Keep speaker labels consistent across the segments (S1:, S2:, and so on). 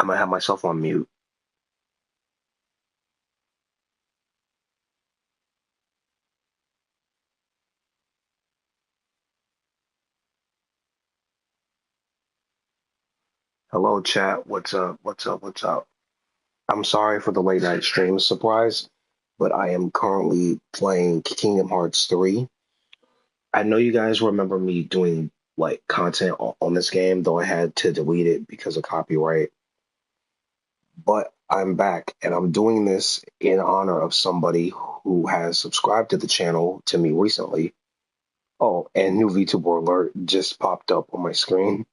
S1: I'm gonna have myself on mute. Hello, chat. What's up? What's up? What's up? I'm sorry for the late night stream surprise, but I am currently playing Kingdom Hearts 3. I know you guys remember me doing like content on this game, though I had to delete it because of copyright. But I'm back and I'm doing this in honor of somebody who has subscribed to the channel to me recently. Oh, and new VTuber alert just popped up on my screen.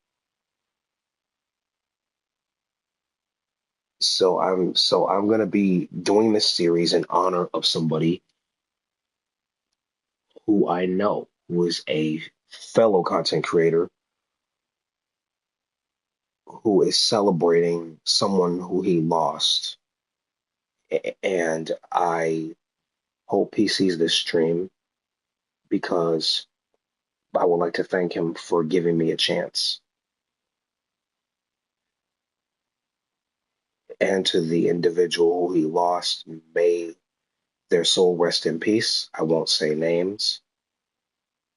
S1: So I'm gonna be doing this series in honor of somebody who I know who is a fellow content creator who is celebrating someone who he lost. And I hope he sees this stream because I would like to thank him for giving me a chance. And to the individual who he lost, may their soul rest in peace. I won't say names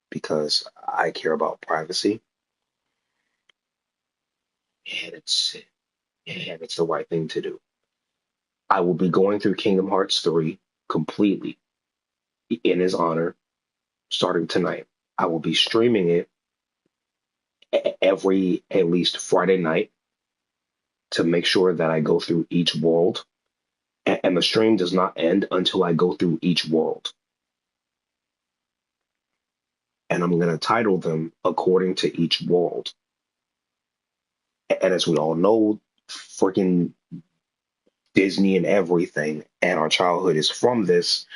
S1: because I care about privacy. And it's the right thing to do. I will be going through Kingdom Hearts 3 completely in his honor starting tonight. I will be streaming it every at least Friday night to make sure that I go through each world. And the stream does not end until I go through each world. And I'm going to title them according to each world. And as we all know, freaking Disney and everything, and our childhood is from this,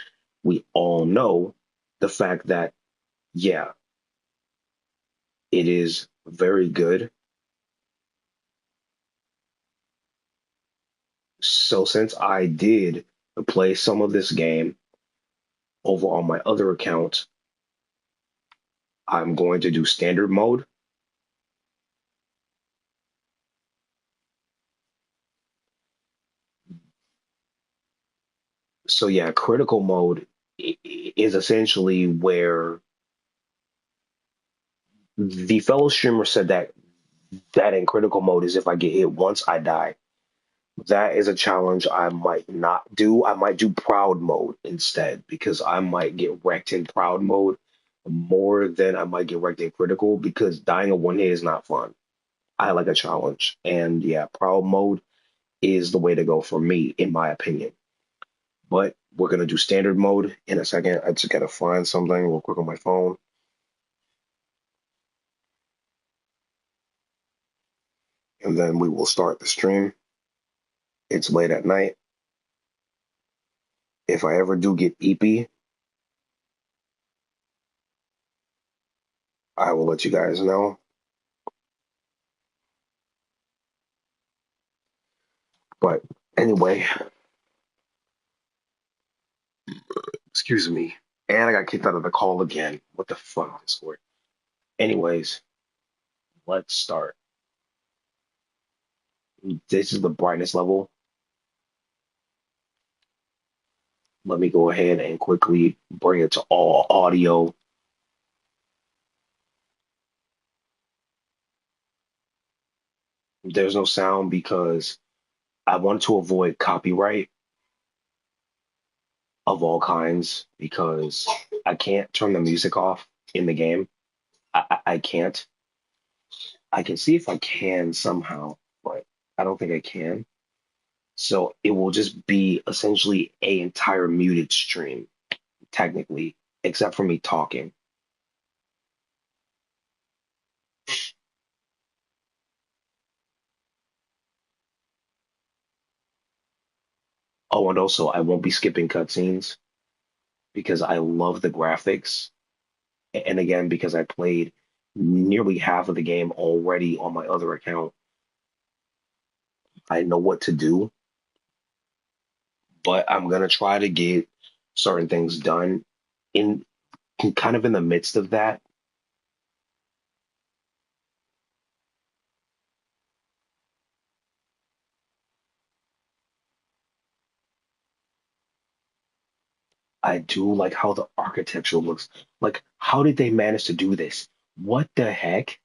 S1: we all know the fact that, yeah, it is very good. So since I did play some of this game over on my other account, I'm going to do standard mode. So yeah, critical mode is essentially where the fellow streamer said that in critical mode is if I get hit once, I die. That is a challenge I might not do. I might do proud mode instead because I might get wrecked in proud mode more than I might get wrecked in critical because dying in one hit is not fun. I like a challenge. And yeah, proud mode is the way to go for me, in my opinion. But we're going to do standard mode in a second. I just got to find something real quick on my phone. And then we will start the stream. It's late at night. If I ever do get eepy, I will let you guys know. But anyway, excuse me. And I got kicked out of the call again. What the fuck, Discord? Anyways, let's start. This is the brightness level. Let me go ahead and quickly bring it to all audio. There's no sound because I want to avoid copyright of all kinds because I can't turn the music off in the game. I can't. I can see if I can somehow, but I don't think I can. So it will just be essentially a entire muted stream, technically, except for me talking. Oh, and also I won't be skipping cutscenes because I love the graphics. And again, because I played nearly half of the game already on my other account, I know what to do, but I'm gonna try to get certain things done in kind of in the midst of that. I do like how the architecture looks. Like, how did they manage to do this? What the heck?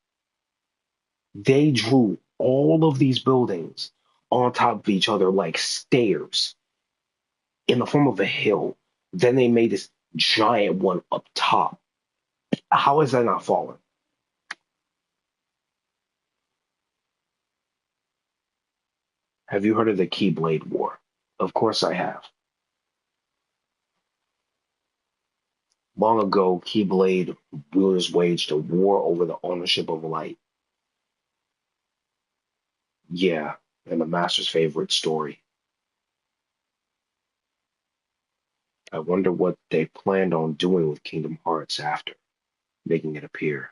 S1: They drew all of these buildings on top of each other like stairs in the form of a hill. Then they made this giant one up top. How is that not falling? Have you heard of the Keyblade War? Of course I have. Long ago, Keyblade wielders waged a war over the ownership of light. Yeah, and the master's favorite story. I wonder what they planned on doing with Kingdom Hearts after making it appear.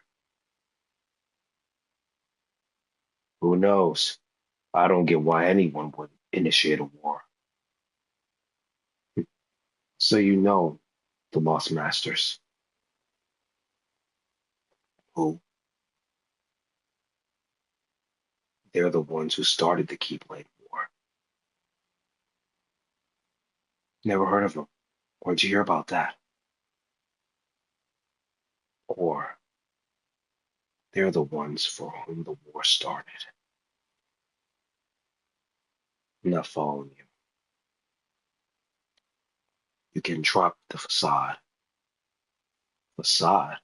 S1: Who knows? I don't get why anyone would initiate a war. So you know the Lost Masters, who they're the ones who started the Keyblade War. Never heard of them. Where'd you hear about that? Or they're the ones for whom the war started. I'm not following you. You can drop the facade. Facade.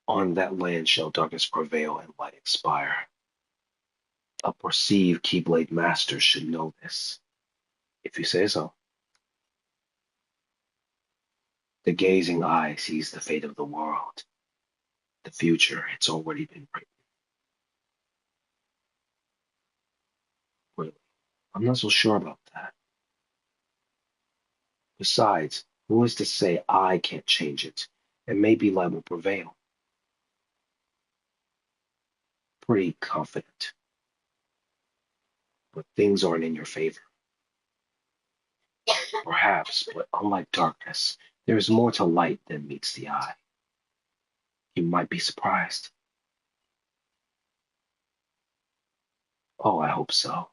S1: On that land shall darkness prevail and light expire. A perceived Keyblade master should know this, if you say so. The gazing eye sees the fate of the world. The future, it's already been written. Really, I'm not so sure about that. Besides, who is to say I can't change it? And maybe light will prevail. Pretty confident, but things aren't in your favor. Perhaps, but unlike darkness, there is more to light than meets the eye. You might be surprised. Oh, I hope so.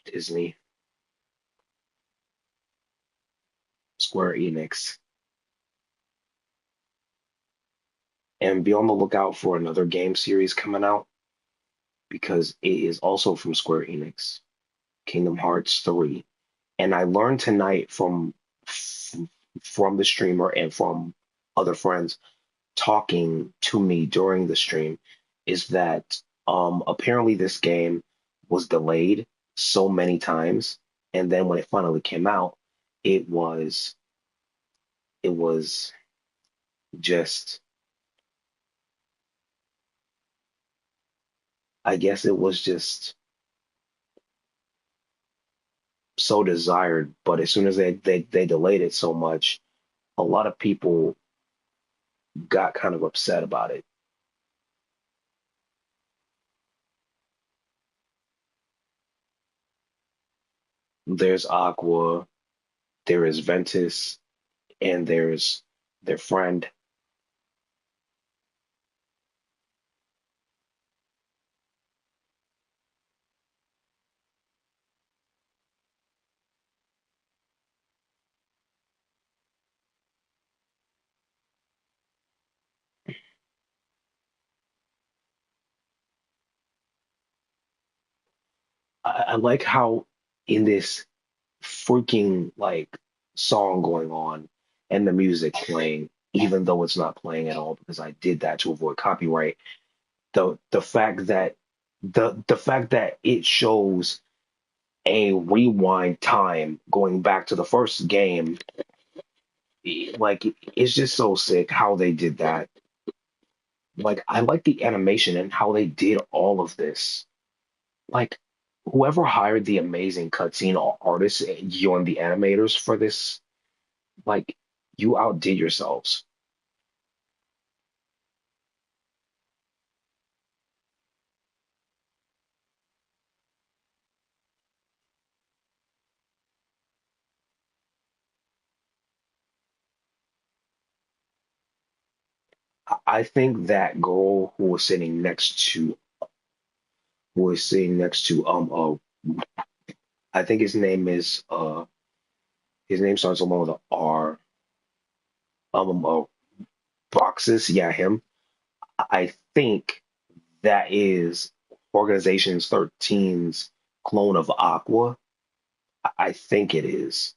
S1: Disney, Square Enix, and be on the lookout for another game series coming out because it is also from Square Enix, Kingdom Hearts 3. And I learned tonight from the streamer and from other friends talking to me during the stream is that apparently this game was delayed so many times, and then when it finally came out, it was it was just, I guess it was just so desired, but as soon as they delayed it so much, a lot of people got kind of upset about it. There's Aqua, there is Ventus, and there's their friend. I like how in this freaking like song going on and the music playing, even though it's not playing at all because I did that to avoid copyright. The fact that the fact that it shows a rewind time going back to the first game, like it's just so sick how they did that. Like I like the animation and how they did all of this. Like whoever hired the amazing cutscene artists, you and the animators for this, like you outdid yourselves. I think that girl who was sitting next to I think his name starts along with a R. Roxas, yeah, him. I think that is Organizations 13's clone of Aqua. I think it is.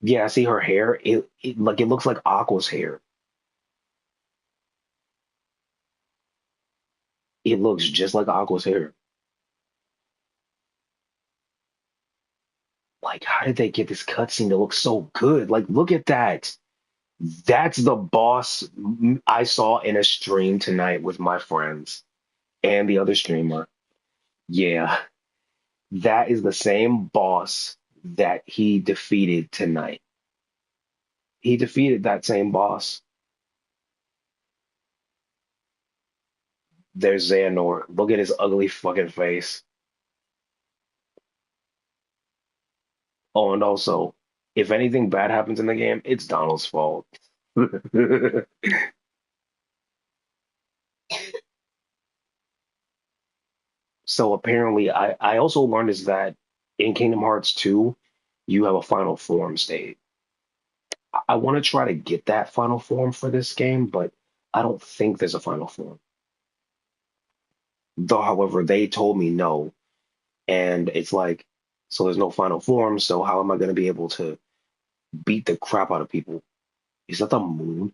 S1: Yeah, I see her hair. It looks like Aqua's hair. It looks just like Aqua's hair. Like, how did they get this cutscene to look so good? Like, look at that. That's the boss I saw in a stream tonight with my friends and the other streamer. Yeah, that is the same boss that he defeated tonight. He defeated that same boss. There's Xehanort. Look at his ugly fucking face. Oh, and also, if anything bad happens in the game, it's Donald's fault. So apparently, I also learned is that in Kingdom Hearts 2, you have a final form state. I want to try to get that final form for this game, but I don't think there's a final form. Though, however, they told me no, and it's like, so there's no final form. So how am I going to be able to beat the crap out of people? Is that the moon?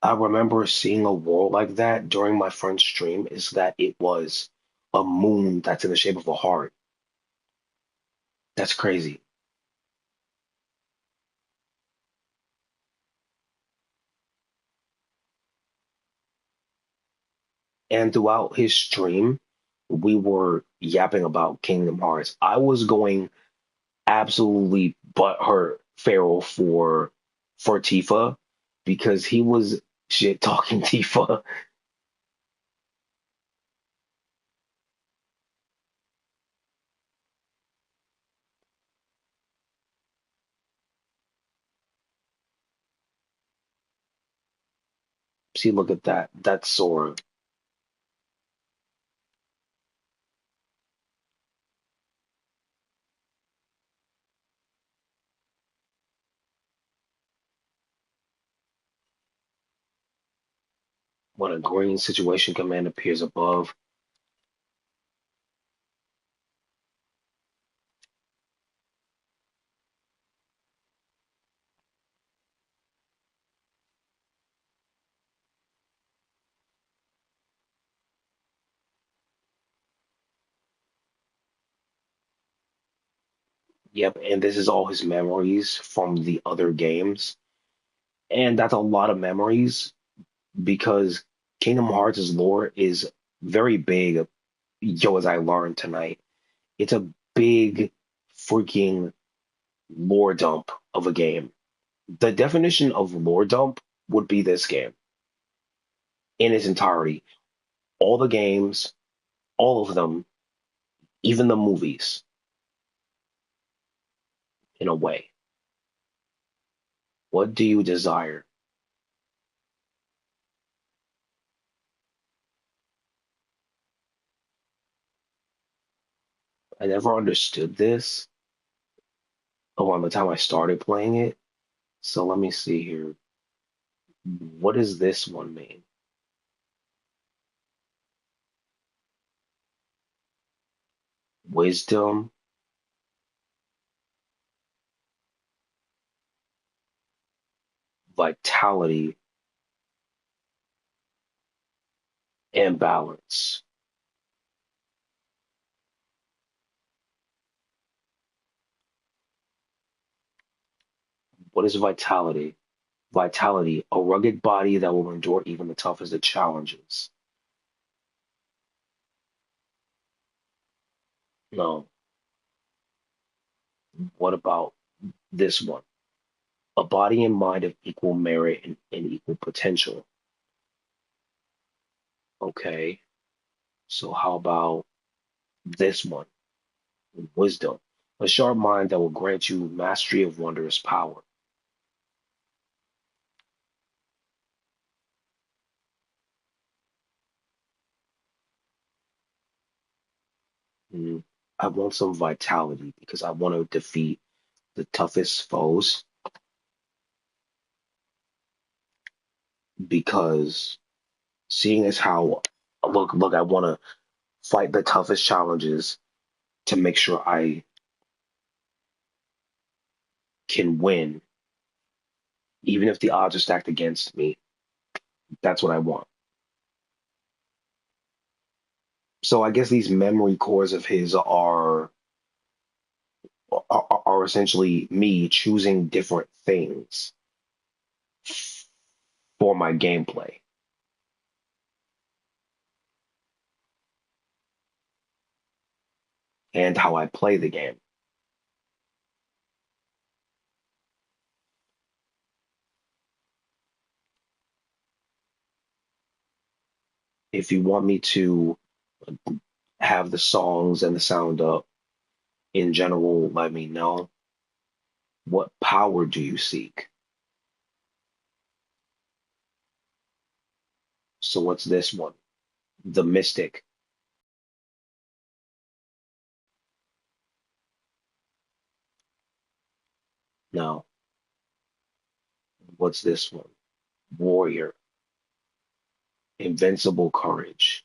S1: I remember seeing a world like that during my friend's stream. Is that it was a moon that's in the shape of a heart? That's crazy. And throughout his stream, we were yapping about Kingdom Hearts. I was going absolutely butthurt feral for Tifa because he was shit talking Tifa. See, look at that. That's Sora. When a green situation command appears above, yep, and this is all his memories from the other games. And that's a lot of memories because Kingdom Hearts' lore is very big. Yo, as I learned tonight, it's a big freaking lore dump of a game. The definition of lore dump would be this game in its entirety. All the games, all of them, even the movies, in a way. What do you desire? I never understood this around the time I started playing it. So let me see here. What does this one mean? Wisdom, vitality, and balance. What is vitality? Vitality, a rugged body that will endure even the toughest of challenges. No. What about this one. A body and mind of equal merit and equal potential. Okay, so how about this one? Wisdom. A sharp mind that will grant you mastery of wondrous power. Mm, I want some vitality because I want to defeat the toughest foes because seeing as how look, I want to fight the toughest challenges to make sure I can win, even if the odds are stacked against me. That's what I want. So I guess these memory cores of his are essentially me choosing different things for my gameplay and how I play the game. If you want me to have the songs and the sound up in general, let me know. What power do you seek? So what's this one? The Mystic. Now, what's this one? Warrior. Invincible courage.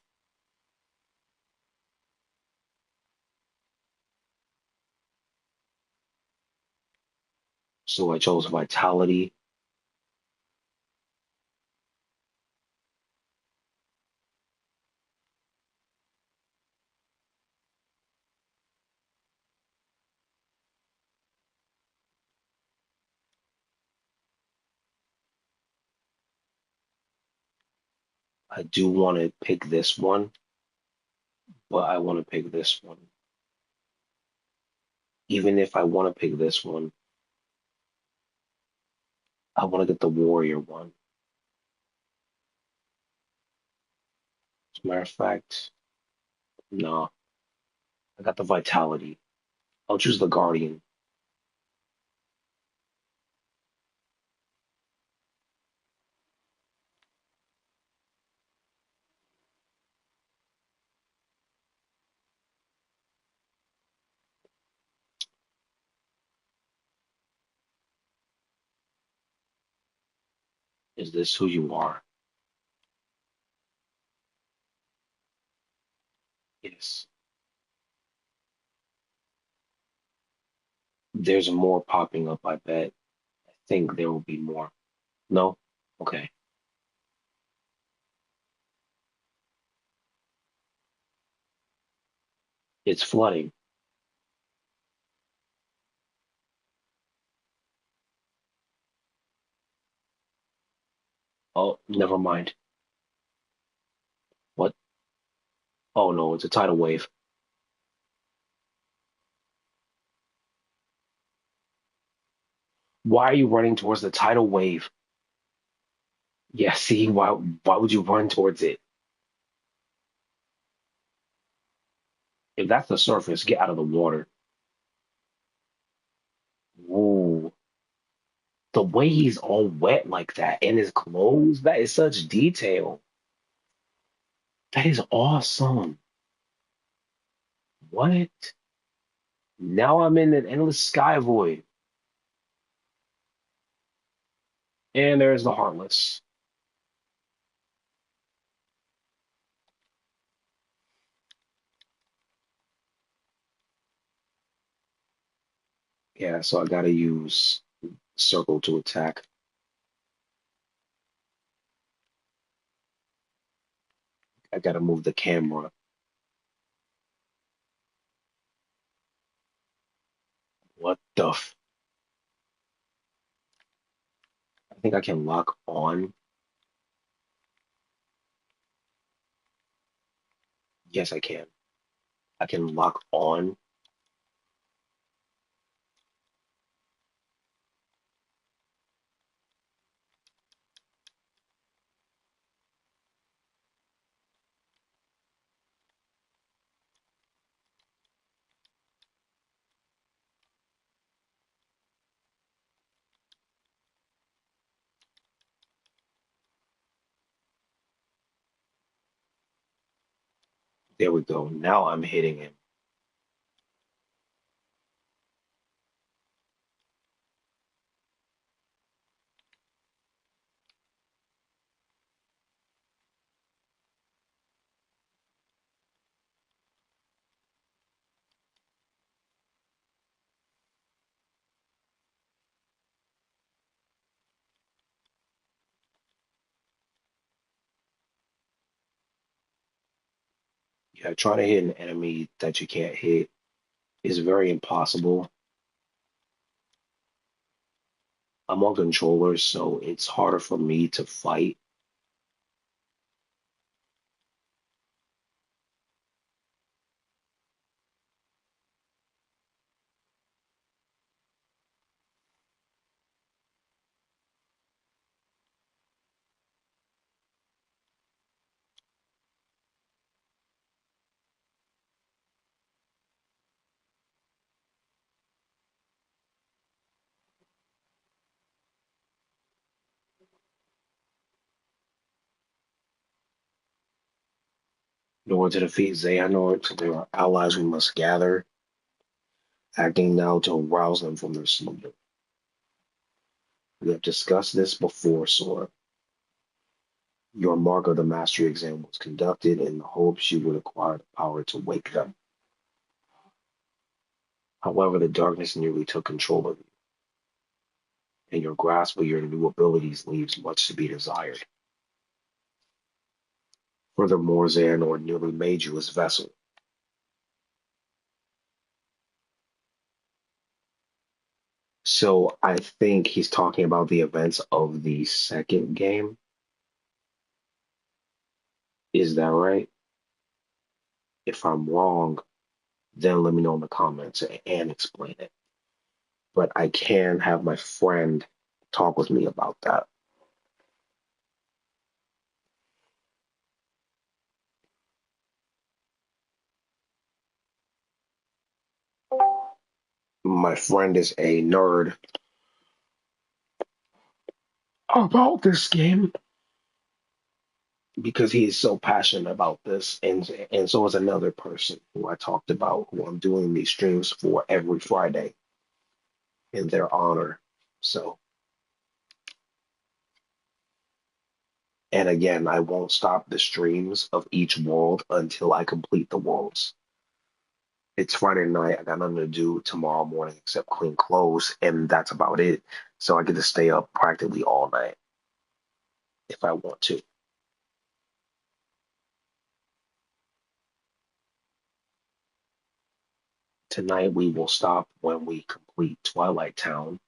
S1: So I chose vitality. I do want to pick this one, but I want to pick this one. Even if I want to pick this one, I want to get the warrior one. As a matter of fact, no, I got the vitality. I'll choose the guardian. Is this who you are? Yes. There's more popping up, I bet. I think there will be more. No? Okay. It's flooding. Oh, never mind. What? Oh no, it's a tidal wave. Why are you running towards the tidal wave? Yeah, see, why would you run towards it? If that's the surface, get out of the water. Whoa. The way he's all wet like that and his clothes, that is such detail. That is awesome. What? Now I'm in an endless sky void. And there's the Heartless. Yeah, so I gotta use circle to attack. I gotta move the camera. What the f? I think I can lock on. Yes, I can. I can lock on. There we go. Now I'm hitting him. Yeah, trying to hit an enemy that you can't hit is very impossible. I'm on controllers, so it's harder for me to fight. In order to defeat Xehanort, there are allies we must gather, acting now to arouse them from their slumber. We have discussed this before, Sora. Your mark of the mastery exam was conducted in the hopes you would acquire the power to wake them. However, the darkness nearly took control of you, and your grasp of your new abilities leaves much to be desired. Furthermore, Xehanort nearly made you his vessel. So I think he's talking about the events of the second game. Is that right? If I'm wrong, then let me know in the comments and explain it. But I can have my friend talk with me about that. My friend is a nerd about this game because he is so passionate about this, and so is another person who I talked about who I'm doing these streams for every Friday in their honor. So, and again, I won't stop the streams of each world until I complete the worlds. It's Friday night. I got nothing to do tomorrow morning except clean clothes, and that's about it. So I get to stay up practically all night if I want to. Tonight we will stop when we complete Twilight Town.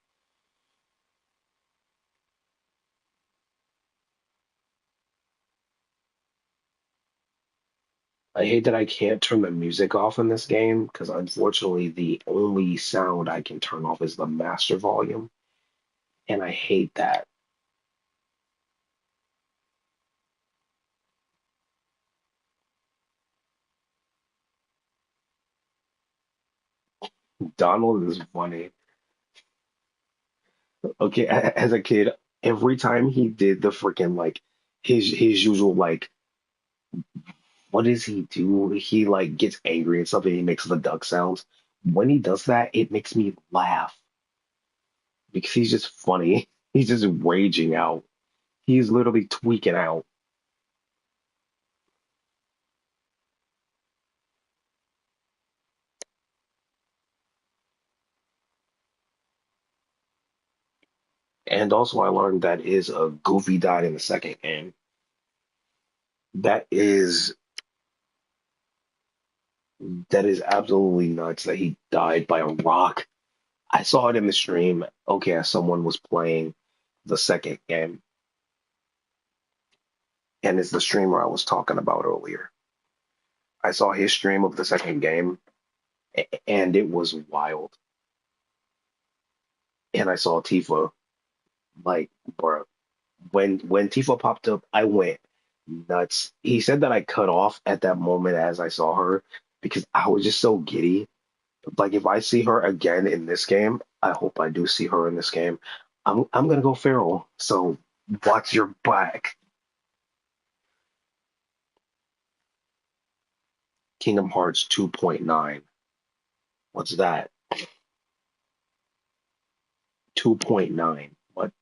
S1: I hate that I can't turn the music off in this game because unfortunately the only sound I can turn off is the master volume, and I hate that. Donald is funny. Okay, as a kid, every time he did the freaking like his usual like what does he do? He like gets angry and stuff and he makes the duck sounds. When he does that, it makes me laugh because he's just funny. He's just raging out. He's literally tweaking out. And also, I learned that is a Goofy died in the second game. That is that is absolutely nuts that he died by a rock. I saw it in the stream. Okay, someone was playing the second game, and it's the streamer I was talking about earlier. I saw his stream of the second game, and it was wild. And I saw Tifa, like, bruh, when Tifa popped up, I went nuts. He said that I cut off at that moment as I saw her because I was just so giddy. Like if I see her again in this game, I hope I do see her in this game. I'm gonna go feral. So watch your back. Kingdom Hearts 2.9. What's that? 2.9. What?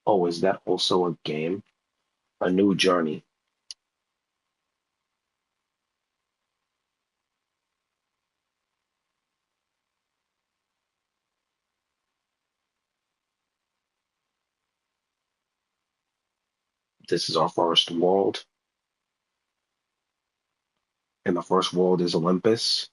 S1: Oh, is that also a game? A New Journey. This is our first world, and the first world is Olympus.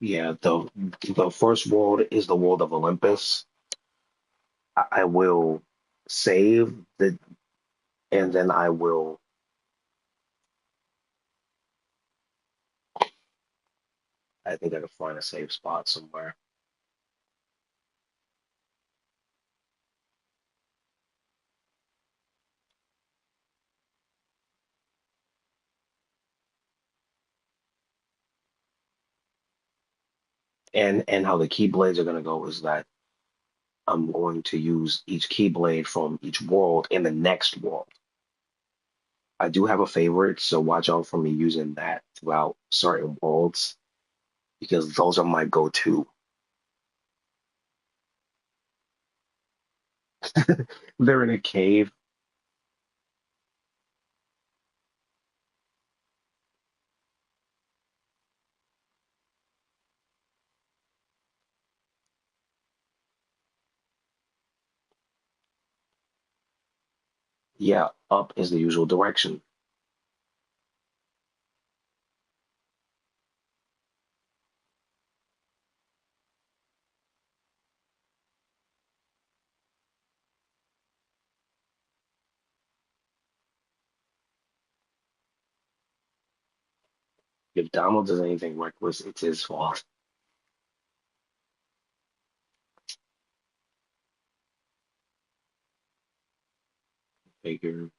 S1: Yeah, the first world is the world of Olympus. I will save the, and then I will. I think I can find a safe spot somewhere. And how the keyblades are gonna go is that I'm going to use each keyblade from each world in the next world. I do have a favorite, so watch out for me using that throughout certain worlds because those are my go-to. They're in a cave. Yeah, up is the usual direction. If Donald does anything reckless, it's his fault. Figure.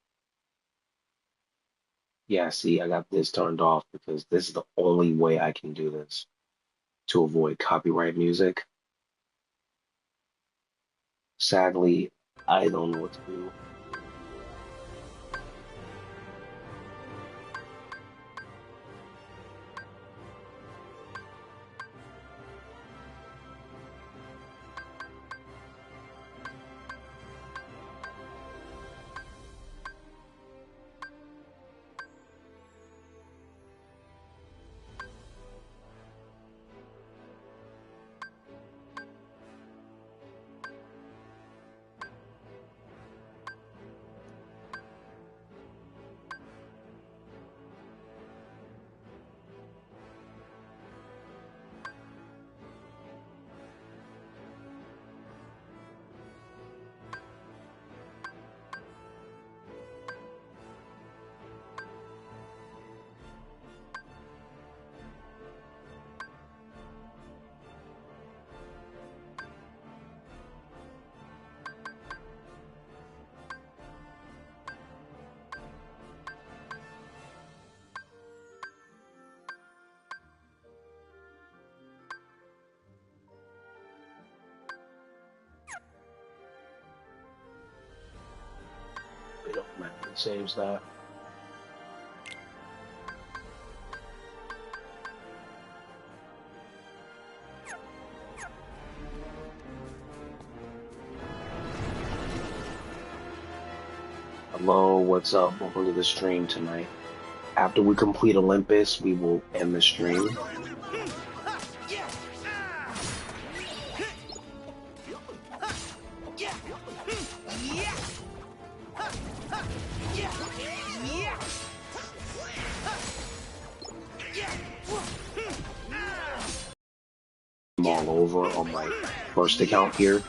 S1: Yeah, see, I got this turned off because this is the only way I can do this to avoid copyright music. Sadly, I don't know what to do. It automatically saves that. Hello, what's up? Welcome to the stream tonight. After we complete Olympus, we will end the stream. them all over on my first account here.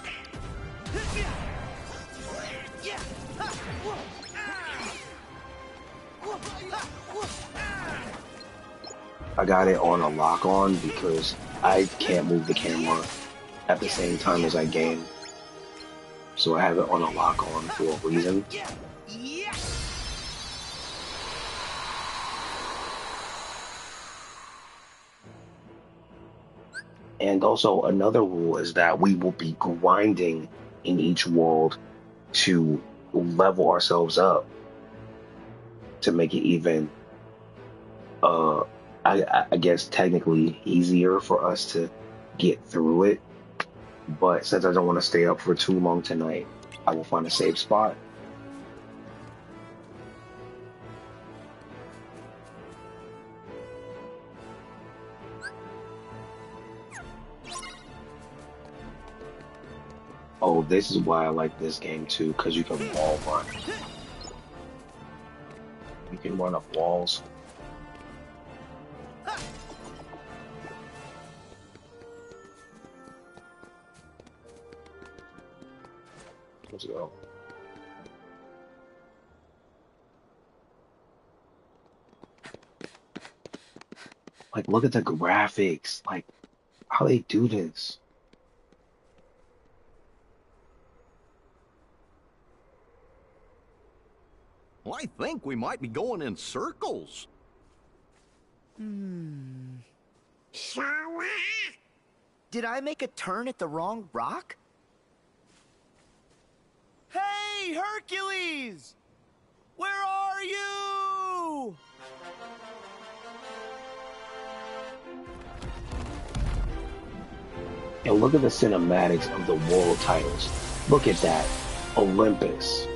S1: I got it on a lock on because I can't move the camera at the same time as I game. So I have it on a lock on for a reason. And also another rule is that we will be grinding in each world to level ourselves up to make it even, I guess technically easier for us to get through it. But since I don't want to stay up for too long tonight, I will find a safe spot. Oh, this is why I like this game too, because you can wall run. You can run up walls. Let's go. Like, look at the graphics. Like, how they do this.
S2: Well, I think we might be going in circles.
S3: Did I make a turn at the wrong rock? Hey, Hercules! Where are you?
S1: And look at the cinematics of the world titles. Look at that. Olympus.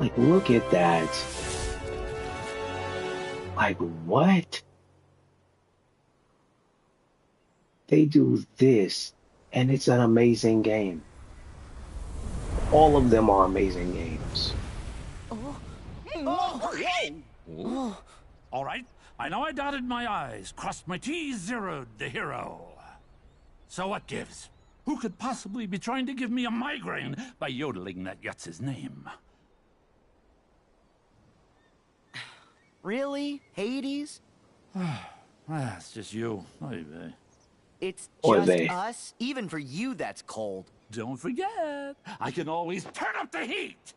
S1: Like, look at that. Like, what? They do this, and it's an amazing game. All of them are amazing games.
S4: All right, I know I dotted my I's, crossed my T's, zeroed the hero. So what gives? Who could possibly be trying to give me a migraine by yodeling that Yutz's name?
S3: Really? Hades?
S4: It's just you. Oy vey.
S3: It's
S1: Oy
S3: just
S1: vey.
S3: us? Even for you, that's cold.
S4: Don't forget, I can always turn up the heat!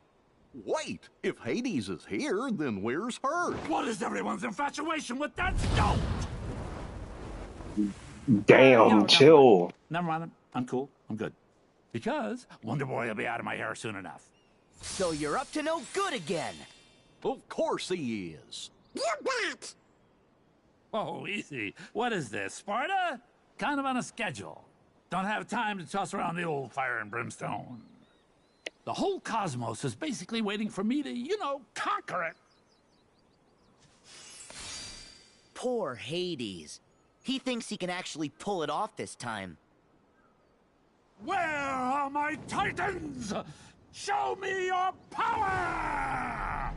S2: Wait, if Hades is here, then where's her?
S4: What is everyone's infatuation with that stone?
S1: Damn, chill.
S4: Never mind, I'm cool, I'm good. Because Wonder Boy will be out of my hair soon enough.
S3: So you're up to no good again.
S2: Of course he is.
S3: You bet!
S4: Oh, easy. What is this, Sparta? Kind of on a schedule. Don't have time to toss around the old fire and brimstone. The whole cosmos is basically waiting for me to, you know, conquer it.
S3: Poor Hades. He thinks he can actually pull it off this time.
S4: Where are my titans? Show me your power!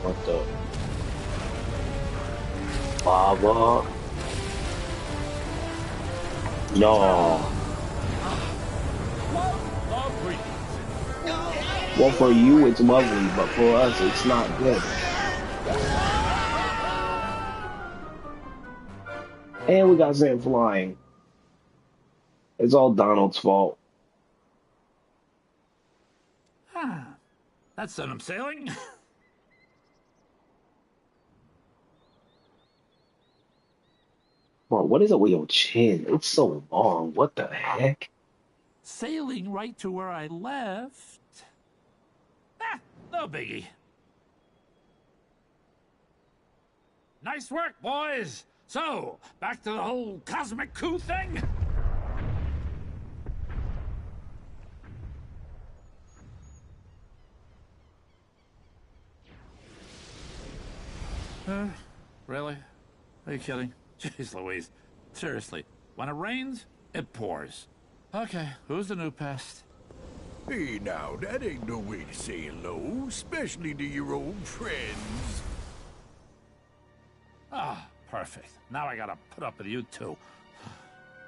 S1: What the? Lava? No. Well, for you it's lovely, but for us it's not good. And we got Zan flying. It's all Donald's fault.
S4: That's sent him sailing.
S1: Bro, what is it with your chin? It's so long. What the heck?
S4: Sailing right to where I left. No biggie. Nice work, boys. So, back to the whole cosmic coup thing? Really? Are you kidding? Jeez Louise. Seriously, when it rains, it pours. Okay, who's the new pest?
S2: Hey, now, that ain't no way to say hello, especially to your old friends.
S4: Ah, perfect. Now I gotta put up with you too.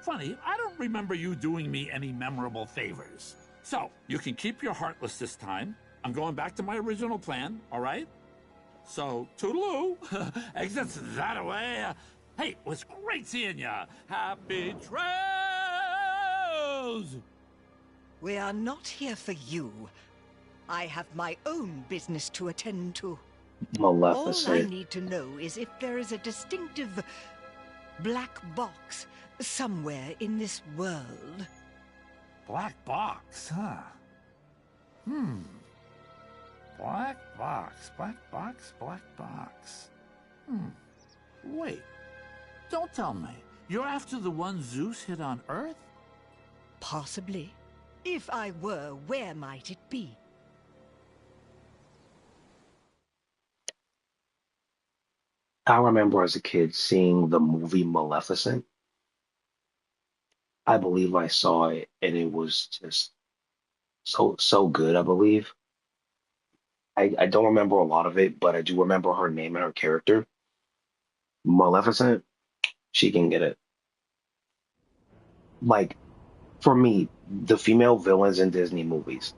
S4: Funny, I don't remember you doing me any memorable favors. So, you can keep your Heartless this time. I'm going back to my original plan, all right? So, toodaloo. Exits that way. Hey, it was great seeing ya. Happy trails!
S5: We are not here for you. I have my own business to attend to. All I
S1: Maleficent.
S5: need to know is if there is a distinctive black box somewhere in this world.
S4: Black box, huh? Black box, black box, black box. Wait, don't tell me. You're after the one Zeus hit on Earth?
S5: Possibly. If I were, where might it be?
S1: I remember as a kid seeing the movie Maleficent. I believe I saw it and it was just so good, I believe. I don't remember a lot of it, but I do remember her name and her character. Maleficent, she can get it. Like, for me, the female villains in Disney movies,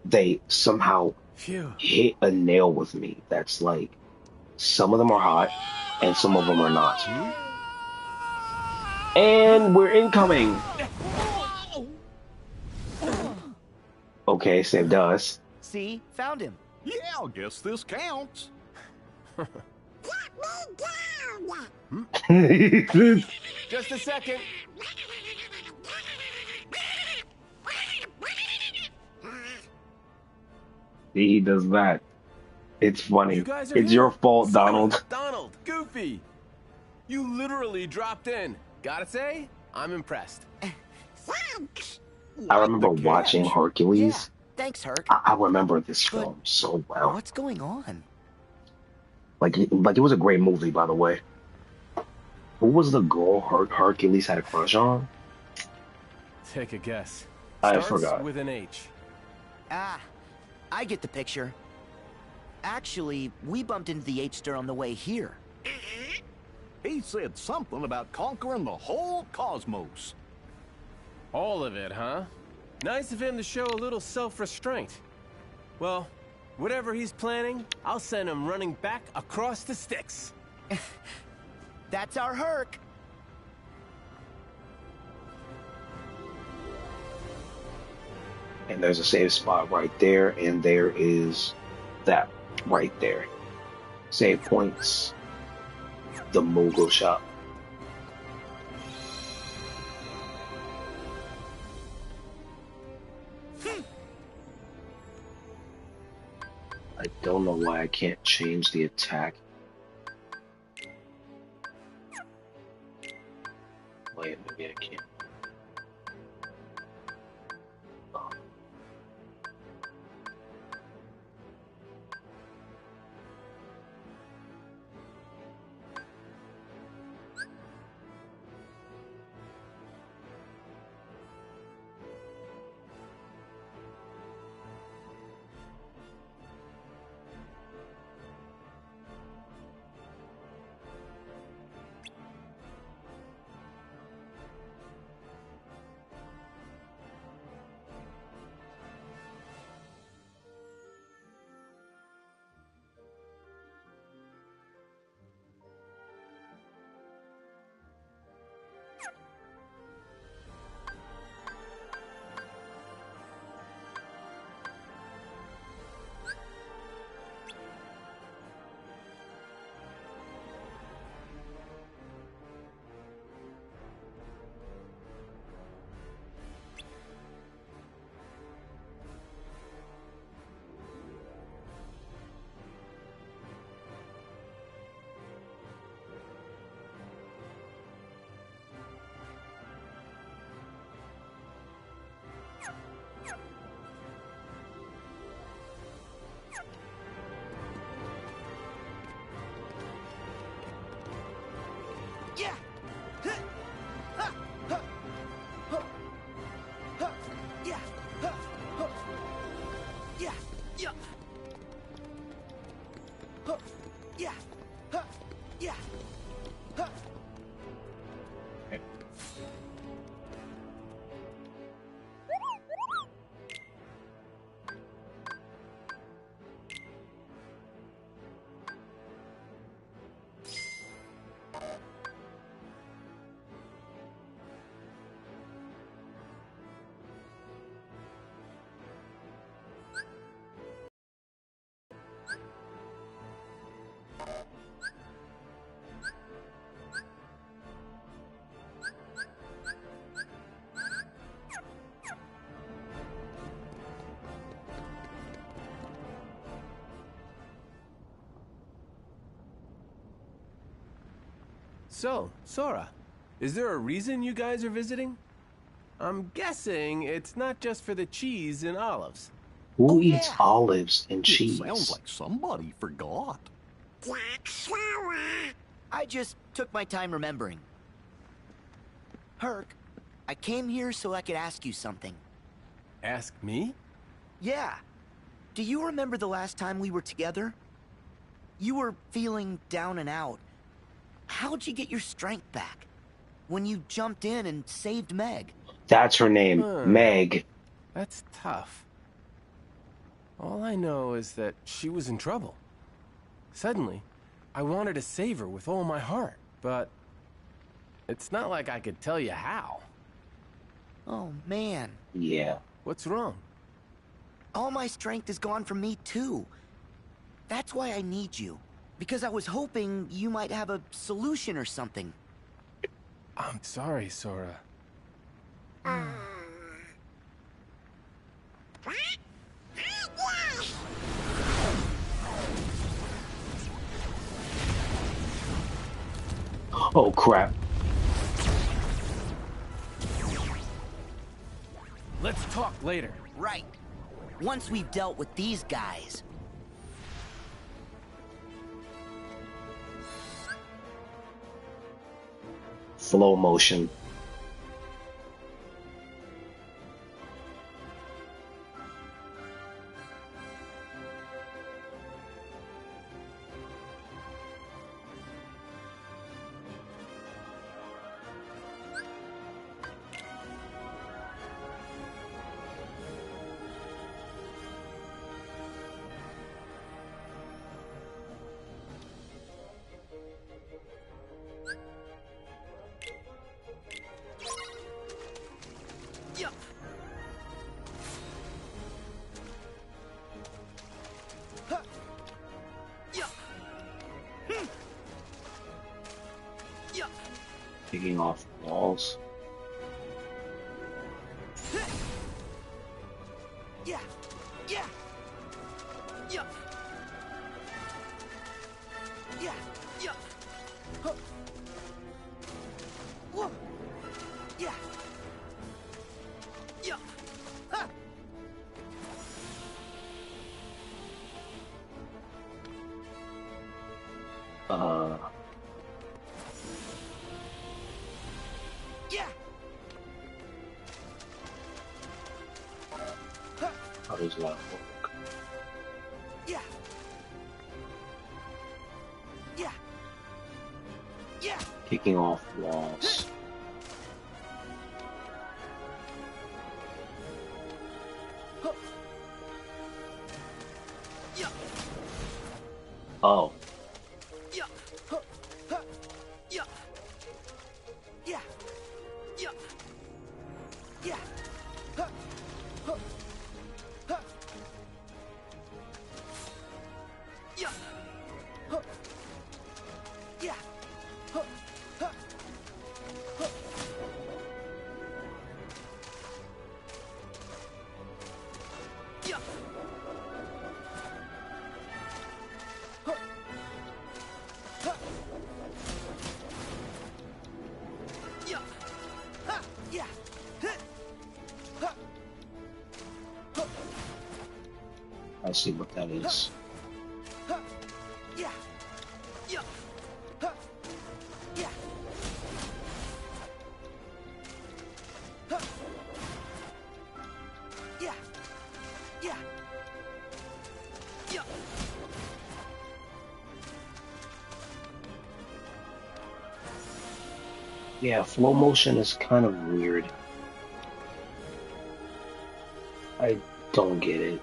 S1: they somehow
S6: Phew.
S1: hit a nail with me. That's like, some of them are hot and some of them are not. And we're incoming. Okay, saved us.
S3: See? Found him.
S2: Yeah, I guess this counts.
S6: Just a second.
S1: He does that. It's funny.
S6: You guys are
S1: It's
S6: here.
S1: your fault,
S6: Sonic,
S1: Donald.
S6: Donald, Goofy. You literally dropped in. Gotta say, I'm impressed.
S1: I remember
S2: the
S1: watching
S2: catch?
S3: Yeah.
S1: Hercules.
S3: Thanks, Herc.
S1: I remember this
S3: But
S1: film so well.
S3: what's going on?
S1: Like it was a great movie, by the way. Who was the girl Hercules had a crush on?
S6: Take a guess.
S1: I
S6: Starts
S1: forgot.
S6: with an H.
S3: Ah, I get the picture. Actually, we bumped into the H-Star on the way here.
S2: He said something about conquering the whole cosmos.
S6: All of it, huh? Nice of him to show a little self-restraint. Well, whatever he's planning, I'll send him running back across the sticks.
S3: That's our Herc.
S1: And there's a save spot right there, and there is that right there. Save points. The Mogul shop. I don't know why I can't change the attack. Wait, maybe I can't. Oh.
S3: Yeah. Yeah. Huh. Yeah. Huh. Yeah. Huh.
S6: So, Sora, is there a reason you guys are visiting? I'm guessing it's not just for the cheese and olives.
S1: Who
S3: Oh,
S1: eats
S3: yeah.
S1: olives and
S7: It
S1: cheese?
S7: sounds like somebody forgot.
S3: I just took my time remembering. Herc, I came here so I could ask you something.
S6: Ask me?
S3: Yeah. Do you remember the last time we were together? You were feeling down and out. How'd you get your strength back? When you jumped in and saved Meg?
S1: That's her name, Meg.
S6: That's tough. All I know is that she was in trouble. Suddenly, I wanted to save her with all my heart, but it's not like I could tell you how.
S3: Oh, man.
S1: Yeah.
S6: What's wrong?
S3: All my strength is gone from me, too. That's why I need you. Because I was hoping you might have a solution or something.
S6: I'm sorry, Sora.
S1: Oh, crap.
S6: Let's talk later.
S3: Right. Once we've dealt with these guys.
S1: Slow motion.
S3: Yeah. Huh. Yeah. Yeah.
S1: Taking off walls.
S3: Yeah. Yeah. Yeah. Yeah. Yeah. Huh. Whoa. Yeah. Yeah. Ha. Yeah. Ha.
S1: How does that work?
S3: Yeah. Yeah. Yeah.
S1: Kicking off walls.
S3: Huh. Yeah.
S1: Oh.
S3: Yeah. Huh. Huh. Yeah. Yeah. Yeah. Yeah. Huh. Huh. Huh. Yeah. Huh. Yeah. Huh. Huh. Huh. Yeah. Huh. Huh. Yeah. Ha. Yeah. Huh. Huh. Huh.
S1: I see what that is.
S3: Huh. Yeah. Yeah. Huh. Yeah. Huh. Yeah. Yeah.
S1: Yeah, flow motion is kind of weird. I don't get it.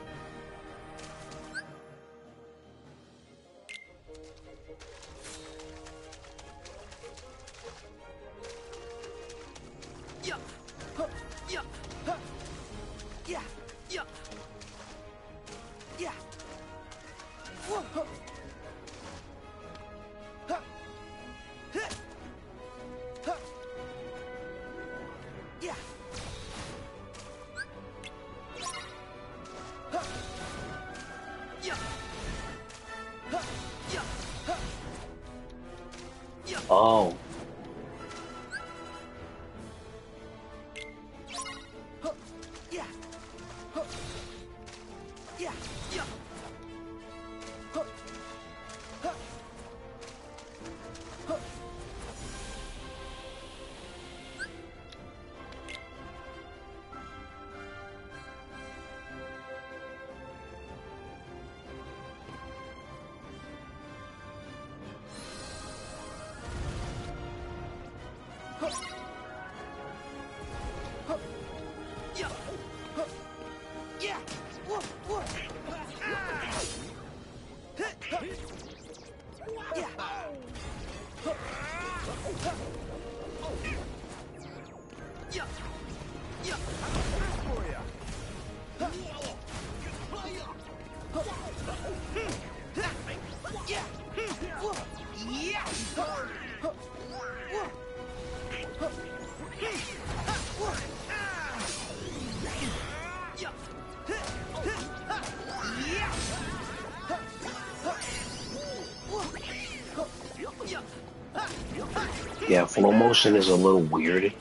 S1: Oh. Yeah, flow motion is a little weird.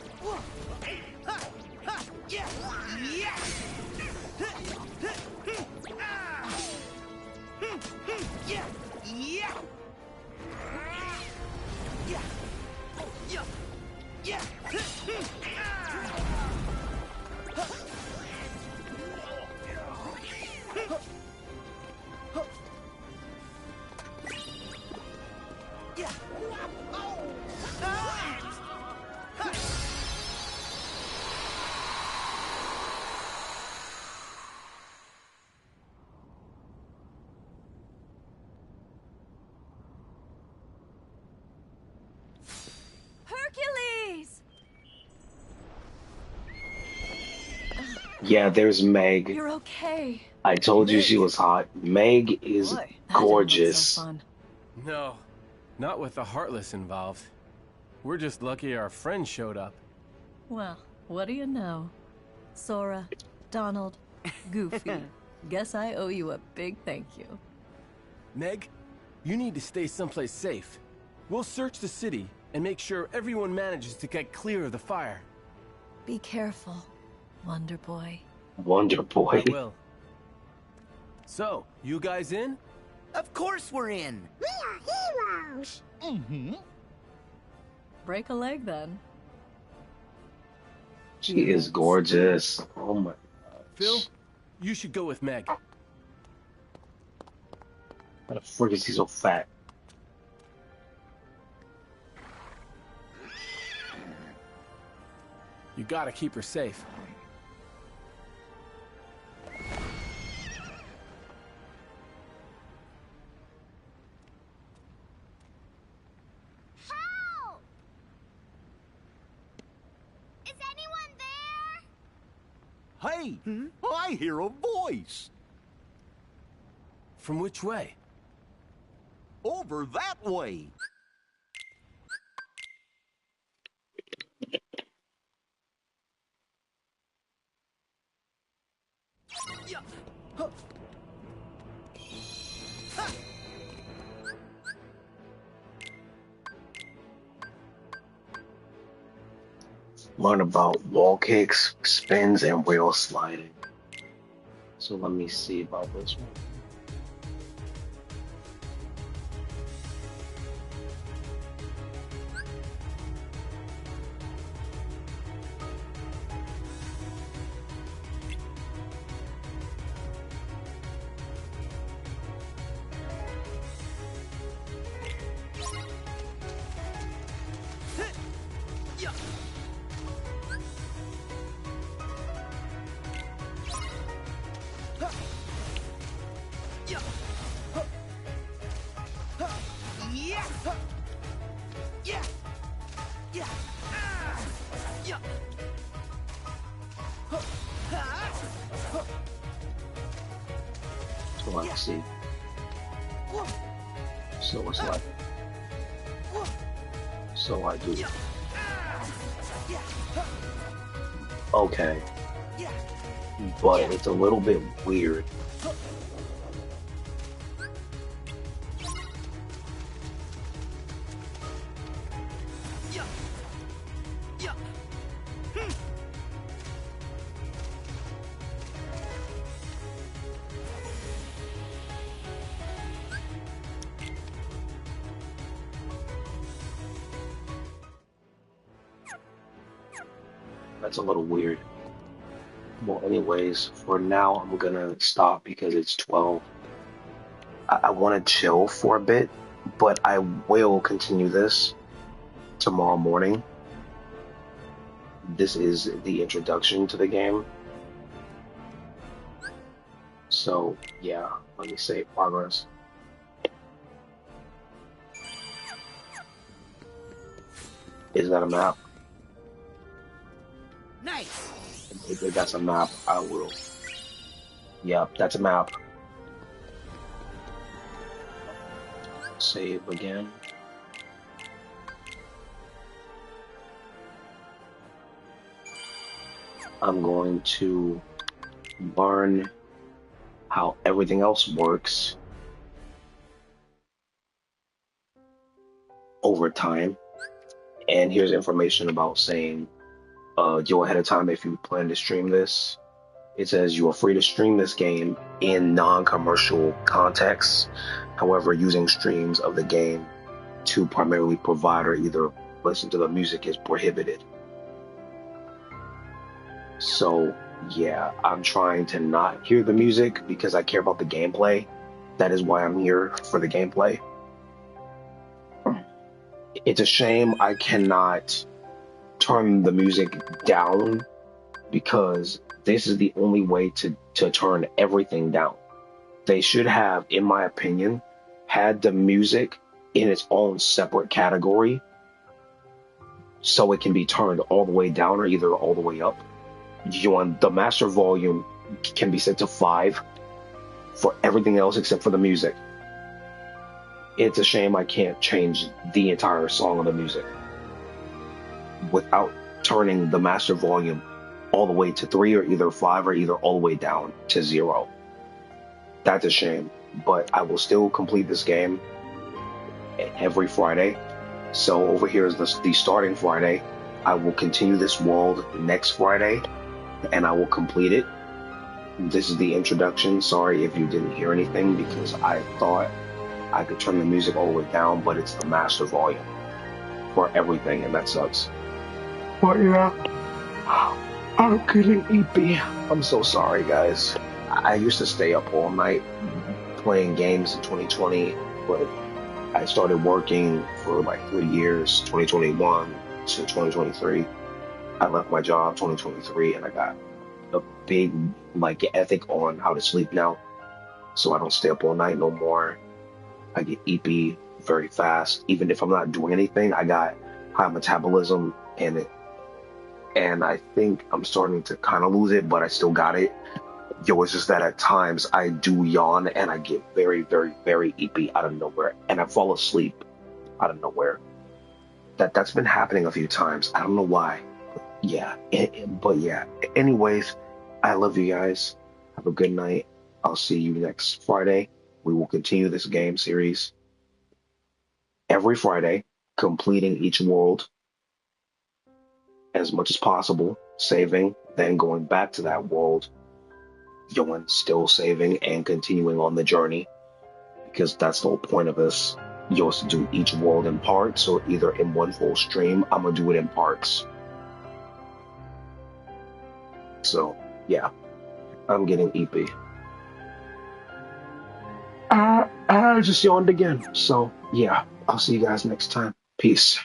S1: Yeah, there's Meg.
S8: You're okay.
S1: I told you she was hot. Meg is
S8: Boy, that didn't look
S1: gorgeous.
S8: so fun.
S6: No, not with the Heartless involved. We're just lucky our friend showed up.
S8: Well, what do you know? Sora, Donald, Goofy. Guess I owe you a big thank you.
S6: Meg, you need to stay someplace safe. We'll search the city and make sure everyone manages to get clear of the fire.
S8: Be careful, Wonder Boy.
S1: Wonder Boy.
S6: I will. So, you guys in?
S3: Of course we're in.
S9: We are heroes.
S7: Mm-hmm.
S8: Break a leg then.
S1: She is gorgeous. Oh my god.
S6: Phil, you should go with Meg.
S1: How the frick is he so fat?
S6: You gotta keep her safe.
S9: Help! Is anyone there?
S7: Hey, I hear a voice.
S6: From which way?
S7: Over that way.
S1: Learn about wall kicks, spins, and rail sliding. So let me see about this one. So let's see. So it's like. So I do. Okay. But it's a little bit weird. That's a little weird. Well, anyways, for now, I'm gonna stop because it's 12. I want to chill for a bit, but I will continue this tomorrow morning. This is the introduction to the game. So, yeah, let me save progress. Is that a map?
S3: Nice.
S1: If that's a map, I will. Yep, that's a map. Save again. I'm going to learn how everything else works over time. And here's information about saying you ahead of time if you plan to stream this. It says you are free to stream this game in non-commercial contexts. However, using streams of the game to primarily provide or either listen to the music is prohibited. So, yeah, I'm trying to not hear the music because I care about the gameplay. That is why I'm here, for the gameplay. It's a shame I cannot turn the music down because this is the only way to turn everything down. They should have, in my opinion, had the music in its own separate category so it can be turned all the way down or either all the way up. The master volume can be set to 5 for everything else except for the music. It's a shame I can't change the entire song of the music without turning the master volume all the way to 3 or either 5 or either all the way down to 0. That's a shame, but I will still complete this game every Friday. So over here is the starting Friday. I will continue this world next Friday and I will complete it. This is the introduction. Sorry if you didn't hear anything because I thought I could turn the music all the way down, but it's the master volume for everything and that sucks. But yeah, I'm getting EP. I'm so sorry, guys. I used to stay up all night playing games in 2020, but I started working for like 3 years, 2021 to 2023. I left my job 2023 and I got a big ethic on how to sleep now. So I don't stay up all night no more. I get EP very fast. Even if I'm not doing anything, I got high metabolism and I think I'm starting to kind of lose it, but I still got it. It's just that at times I do yawn and I get very, very, very EP out of nowhere, and I fall asleep out of nowhere. That's been happening a few times. I don't know why. But yeah. Anyways, I love you guys. Have a good night. I'll see you next Friday. We will continue this game series every Friday, completing each world as much as possible, saving, then going back to that world, and still saving and continuing on the journey, because that's the whole point of this. Is to do each world in parts, or either in one full stream. I'm gonna do it in parts. So yeah, I'm getting EP. I just yawned again. So yeah, I'll see you guys next time. Peace.